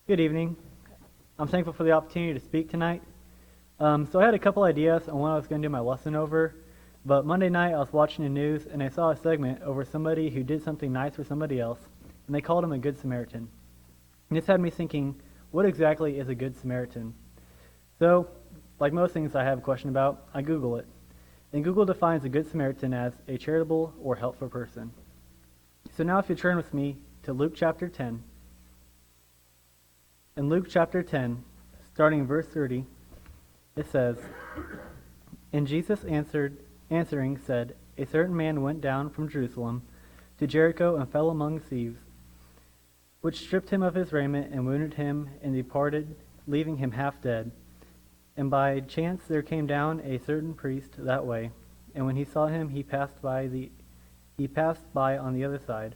Good evening. I'm thankful for the opportunity to speak tonight. So I had a couple ideas on what I was going to do my lesson over, but Monday night I was watching the news and I saw a segment over somebody who did something nice for somebody else, and they called him a Good Samaritan. And this had me thinking, what exactly is a Good Samaritan? So, like most things I have a question about, I Google it. And Google defines a Good Samaritan as a charitable or helpful person. So now if you turn with me to Luke chapter 10, in Luke chapter 10, starting in verse 30, it says, And Jesus answering said, A certain man went down from Jerusalem to Jericho and fell among thieves, which stripped him of his raiment and wounded him and departed, leaving him half dead. And by chance there came down a certain priest that way, and when he saw him, he passed by on the other side.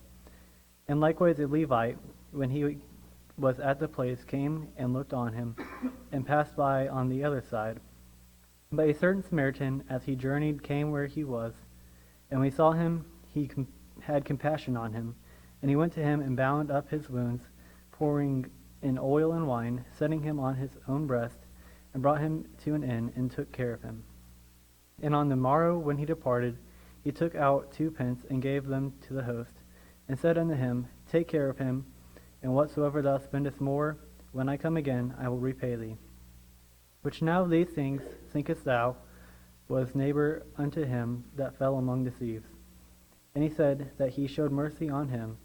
And likewise a Levite, when he was at the place, came and looked on him, and passed by on the other side. But a certain Samaritan, as he journeyed, came where he was, and when he saw him, he had compassion on him, and he went to him and bound up his wounds, pouring in oil and wine, setting him on his own breast, and brought him to an inn, and took care of him. And on the morrow, when he departed, he took out 2 pence, and gave them to the host, and said unto him, Take care of him, and whatsoever thou spendest more, when I come again, I will repay thee. Which now of these things thinkest thou was neighbor unto him that fell among the thieves? And he said that he showed mercy on him.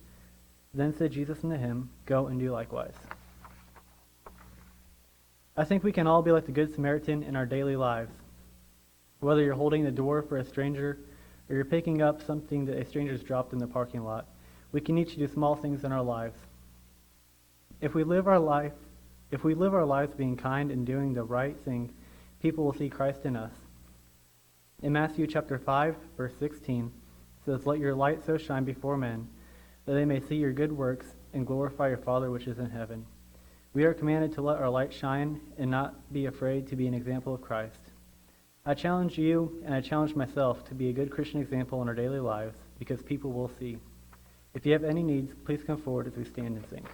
Then said Jesus unto him, Go and do likewise. I think we can all be like the Good Samaritan in our daily lives. Whether you're holding the door for a stranger, or you're picking up something that a stranger's dropped in the parking lot, we can each do small things in our lives. If we live our lives being kind and doing the right thing, people will see Christ in us. In Matthew chapter 5, verse 16, it says, Let your light so shine before men, that they may see your good works and glorify your Father which is in heaven. We are commanded to let our light shine and not be afraid to be an example of Christ. I challenge you and I challenge myself to be a good Christian example in our daily lives, because people will see. If you have any needs, please come forward as we stand and sing.